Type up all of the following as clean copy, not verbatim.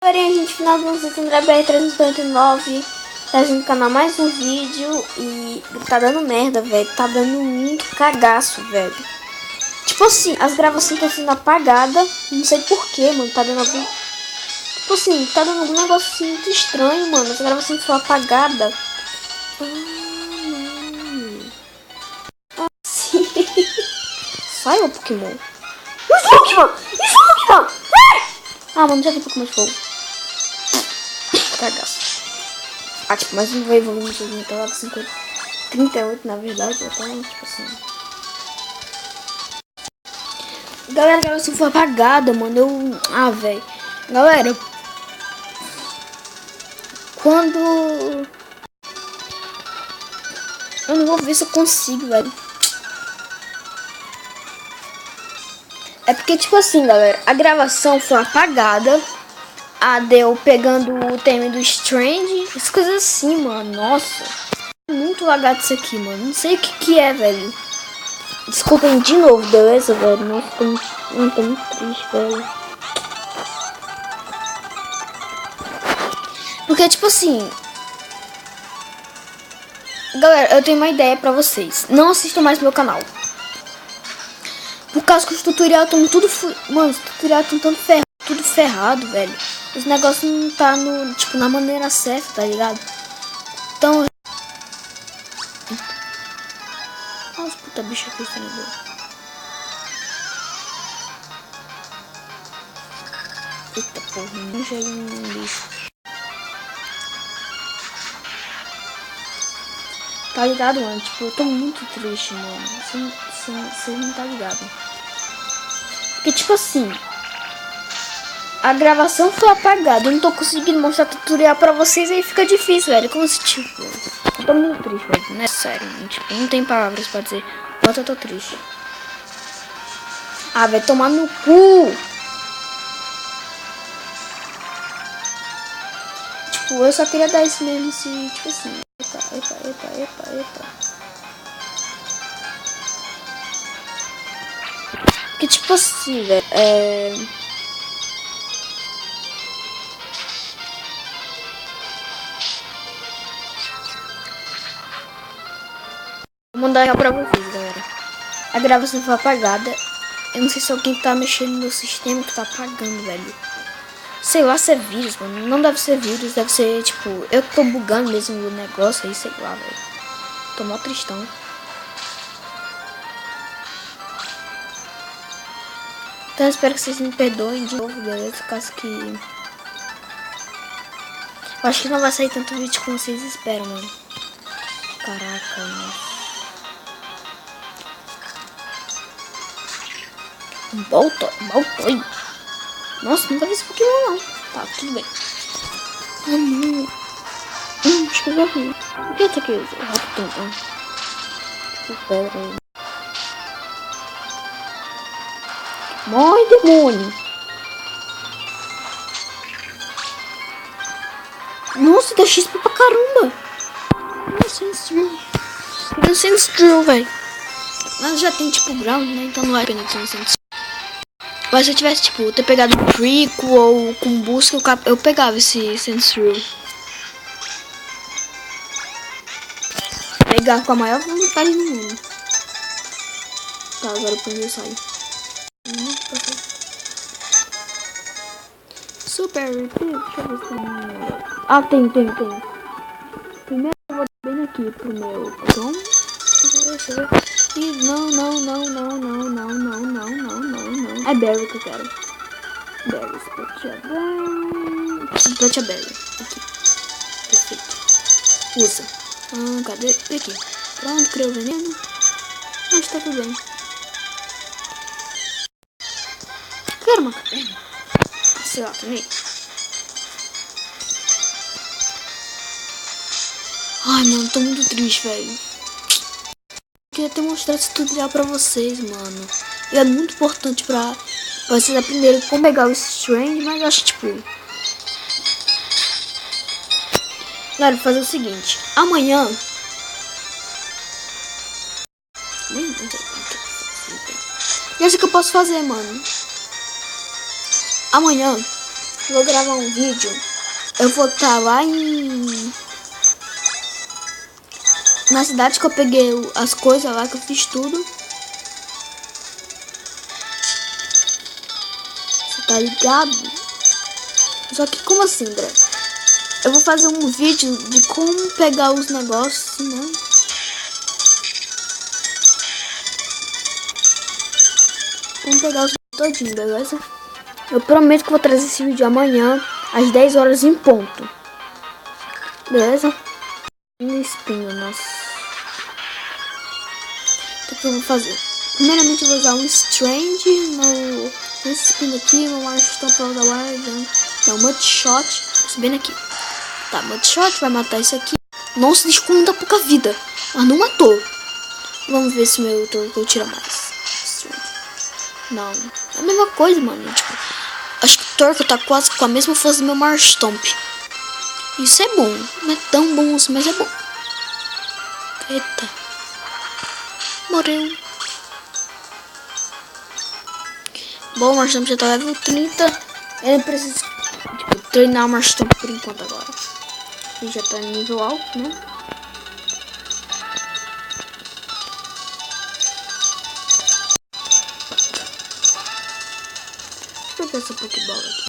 Porém, a gente finalmente o André BR349 trazendo no canal mais um vídeo e tá dando merda, velho. Tá dando muito cagaço, velho. Tipo assim, as gravações estão sendo apagadas. Não sei porquê, mano. Tá dando algum. Tipo assim, tá dando algum negócio assim muito estranho, mano. As gravações foram apagadas. Sim. Sai o Pokémon. Pokémon! Pokémon! Ah, mano, já vi Pokémon de fogo. Cagaço. Ah, tipo, mas não vai evoluir muito, então lá 50, 38 na verdade, então, tipo assim. Galera, a gravação foi apagada, mano. Ah, velho. Galera, quando. Eu não vou ver se eu consigo, velho. É porque, tipo assim, galera, a gravação foi apagada. Deu pegando o tema do Strange. Essas coisas assim, mano. Nossa. Muito lagado isso aqui, mano. Não sei o que é, velho. Desculpem de novo, beleza, velho? Nossa, tô muito triste, velho. Porque, tipo assim... Galera, eu tenho uma ideia pra vocês. Não assistam mais meu canal. Por causa que os tutoriais estão tudo... Mano, os tutoriais estão tudo ferrado, velho. Os negócios não tá no... Tipo, na maneira certa, tá ligado? Então... Olha os puta bicho aqui, entendeu? Eita porra, não cheguei num bicho. Tá ligado, mano? Tipo, eu tô muito triste, mano. Você não tá ligado. Porque, tipo assim... A gravação foi apagada. Eu não tô conseguindo mostrar tutorial pra vocês. Aí fica difícil, velho. Como se, tipo... Eu tô muito triste, velho. Não é sério. Tipo, não tem palavras pra dizer quanto eu tô triste. Ah, vai tomar no cu. Tipo, eu só queria dar isso mesmo se... Tipo assim... Eita. Porque, tipo assim, velho... Vou mandar pra vocês, galera. A gravação foi apagada. Eu não sei se alguém tá mexendo no sistema que tá apagando, velho. Sei lá se é vírus, mano. Não deve ser vírus, deve ser, tipo... Eu tô bugando mesmo o negócio aí, sei lá, velho. Tô mó tristão. Então eu espero que vocês me perdoem de novo, beleza? Caso que... Eu acho que não vai sair tanto vídeo como vocês esperam, mano. Caraca, mano. Baltoy. Nossa, nunca vi esse Pokémon, não. Tá, tudo bem. Ah, não. Acho que eu já vi. O que é isso aqui? Rapidão. Pera aí. Morre, demônio. Nossa, dá XP pra caramba. Nonsense Drill, velho. Mas já tem tipo ground, né? Então não vai pegar Nonsense. Mas se eu tivesse tipo ter pegado Prico ou com busca, eu pegava esse Sense Drill. Pegar com a maior vontade do mundo. Tá, agora pra onde eu saio? Super Repeat, deixa eu ver se tem. Ah, tem. Primeiro eu vou bem aqui pro meu botão. E não. É Berry que eu quero. Berry, Spotcha Berry. Aqui. Perfeito. Usa. Cadê? Aqui. Pronto, criou o veneno. Acho que tá tudo bem. Quero uma caverna. Sei lá, também. Ai, mano, tô muito triste, velho. Queria ter mostrado esse tutorial pra vocês, mano. E é muito importante pra vocês aprenderem como pegar o Strange, mas eu acho, tipo... Galera, vou fazer o seguinte. Amanhã... Já sei o que eu posso fazer, mano. Amanhã Vou gravar um vídeo. Eu vou estar lá na cidade que eu peguei as coisas lá, que eu fiz tudo. Você tá ligado? Só que como assim, André? Eu vou fazer um vídeo de como pegar os negócios, né? Vamos pegar os todinho, beleza? Eu prometo que vou trazer esse vídeo amanhã, às 10 horas em ponto. Beleza? Um espinho, nossa. O que eu vou fazer? Primeiramente eu vou usar um Strange nesse espinho aqui, uma Marston pra usar Warden. Não, Mudshot. Subindo aqui. Tá, Mudshot vai matar isso aqui. Nossa, deixa com muita pouca vida. Mas não matou. Vamos ver se meu Torkoal tira mais. Não, é a mesma coisa, mano. Tipo, acho que o Torkoal tá quase com a mesma força do meu Marstomp. Isso é bom. Não é tão bom assim, mas é bom. Eita. Morreu. Bom, o Marstomp já tá level 30. Ele precisa, tipo, treinar o Marstomp por enquanto agora. Ele já tá em nível alto, né? Por que essa Pokébola aqui?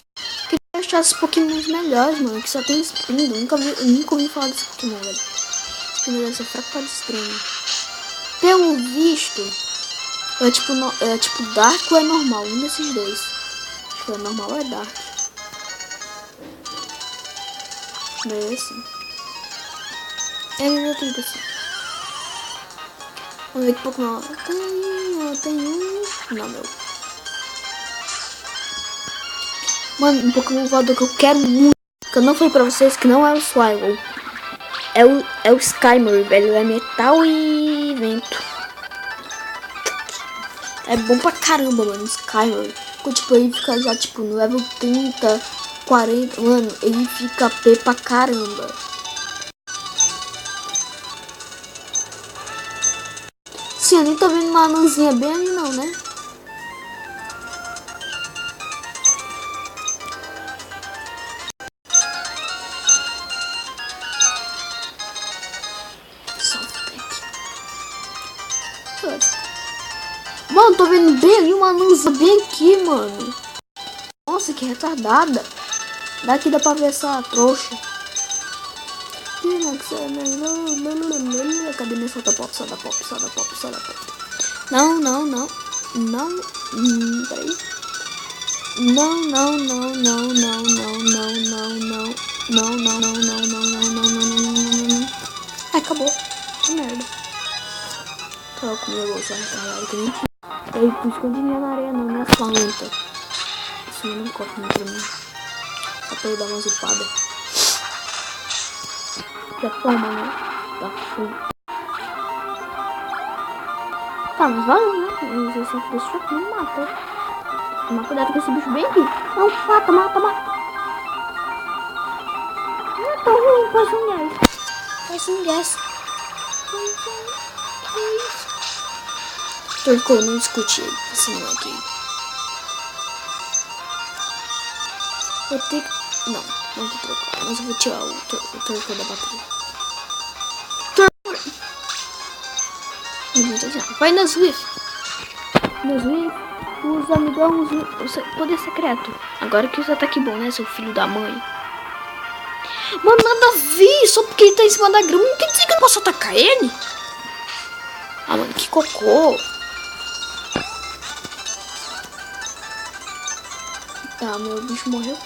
Queria achar esses Pokémons melhores, mano. Que só tem Spinda. Eu nunca ouvi falar desse Pokémon, velho. Spinda deve ser fraco para estranho. Pelo visto, é tipo Dark ou é normal? Um desses dois. Acho que é normal ou é Dark. Não é assim. É meu tudo assim. Vamos ver que Pokémon. Tem um. Não, meu. Mano, um Pokémon voador que eu quero muito. Que eu não falei pra vocês que não é o Swallow. É o Skymer, velho. É metal e vento. É bom pra caramba, mano. Skymer. Tipo, ele fica já, tipo, no level 30, 40. Mano, ele fica P pra caramba. Sim, eu nem tô vendo uma anãzinha bem ali, não, né? Mano, tô vendo bem ali uma anãzinha bem aqui, mano. Nossa, que retardada. Daqui dá pra ver essa trouxa. Cadê minha solda pop, solda pop, solda pop, solda pop? Não. Peraí. Não. Ai, acabou. Que merda. Tava com meu bolso retardado que nem eu não escondi minha na areia, não, minha planta. Isso não corta muito pra mim. Só pra eu dar uma zupada. Já toma, né? Tá full. Tá, mas valeu, né? Esse aqui não mata. Toma cuidado com esse bicho bem aqui. Não, mata. Não é tão ruim, faz um gás. Que isso? Torkoal, não discute ele. Assim não é ok. Vou ter que... Não vou trocar. Mas eu vou tirar o Torkoal da bateria. Vai nas Swift. Os amigos, o poder secreto. Agora que os ataque bom, né, seu filho da mãe? Mano, nada a ver. Só porque ele tá em cima da grama, não quer dizer que eu não posso atacar ele? Ah, mano, que cocô. Tá, meu bicho morreu.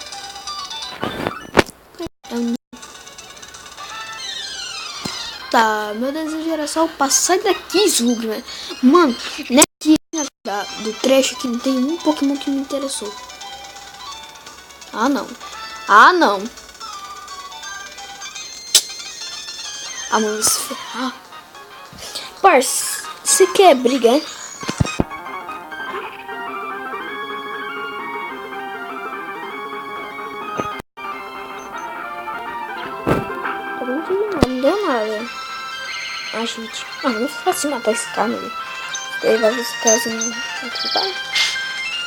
Tá, meu desejo era só passar daqui, Slugman. Mano, aqui do trecho aqui não tem um Pokémon que me interessou. Ah, não. Ah, mano, se ferrar. Parça, você quer briga, hein? Não deu nada. Ah, gente. Ah, não fica assim matar esse cara, né? Ele vai ver se caso não.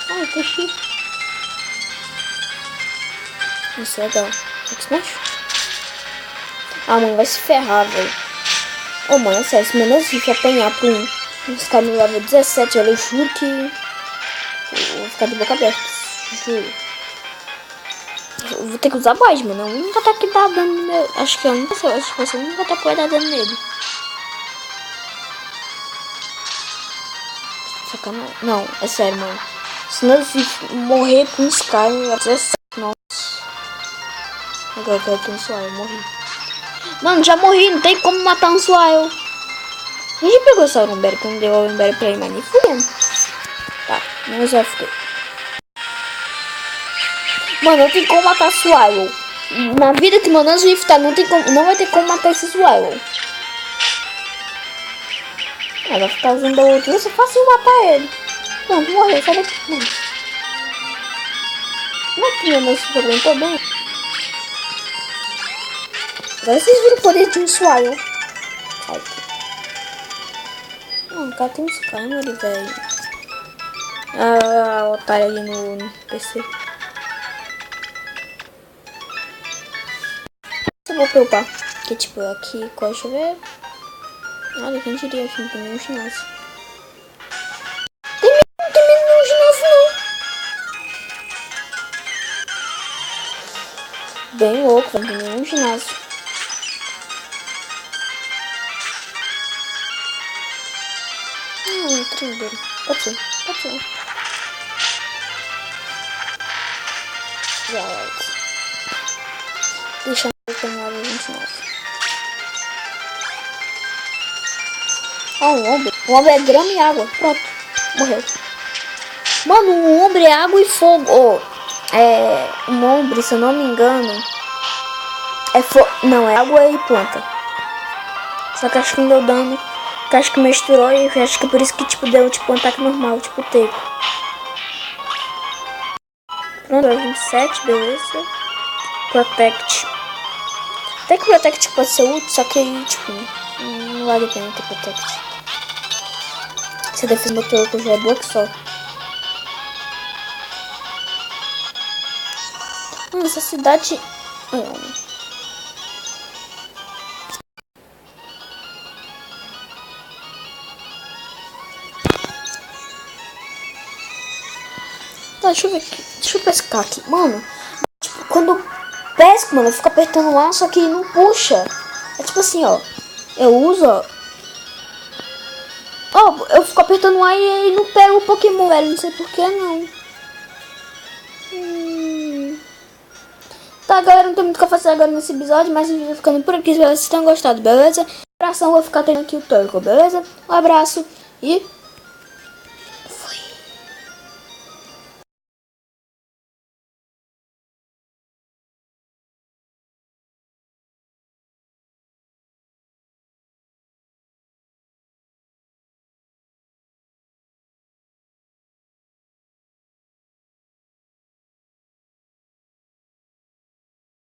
Ah, deixa. Isso é legal. Ah, mano, vai se ferrar, velho. Ô, mano, é sério, se menos se apanhar pra uns caras no level 17, eu juro que eu vou ficar de boca aberta. Juro. Eu vou ter que usar mais, mano. Eu nunca tá aqui tá dando meu. Acho que eu nunca sei. Acho que você nunca tá com dando nele. Sacanagem. Não, é sério, mano. Se não morrer com uns caras no level 17. Nossa. Agora eu quero ter um Swile, eu morri. Mano, já morri, não tem como matar um Swile. A gente pegou só o Umberry, quando deu o Umberry pra ele, mas nem fudendo. Tá, não já fiquei. Mano, não tem como matar Swile. Na vida que Manan Swift tá, não vai ter como matar esse Swile. Vai ficar usando o outro, você fácil matar ele. Pronto, morreu, sai daqui. Mano. Não é que Manan Swift aguentou bem? Agora vocês viram o poder de um Swile. Sai aqui. Não, o cara tem uns câmeras, velho. Ah, o otário ali no PC. Eu vou preocupar. Que tipo, aqui, deixa eu ver. Olha, quem diria que não tem nenhum ginásio. Não tem nenhum ginásio, não. Bem louco, não tem nenhum ginásio. Treino. Pode ser, pode ser. Já. Deixa eu terminar o 29. Ah, um ombre. O ombre é grama e água. Pronto. Morreu. Mano, um ombre é água e fogo. Oh, um ombre, se eu não me engano. Não, é água e planta. Só que acho que não deu dano. Que acho que misturou e acho que por isso que tipo deu tipo um ataque normal, tipo teco. Pronto, é 27, beleza. Protect. Até que Protect pode ser útil, só que aí, tipo, não vale a pena ter Protect. Se a defesa meteórica já é boa que só. Essa cidade. Tá, deixa eu ver aqui. Deixa eu pescar aqui. Mano, tipo, quando eu pesco, mano, eu fico apertando lá, só que não puxa. É tipo assim, ó. Eu uso, ó. Ó, eu fico apertando lá e ele não pega o Pokémon, velho. Não sei porquê, não. Tá, galera, não tem muito o que fazer agora nesse episódio, mas eu vou ficando por aqui. Espero que vocês tenham gostado, beleza? Abração, vou ficar tendo aqui o Torkoal, beleza? Um abraço e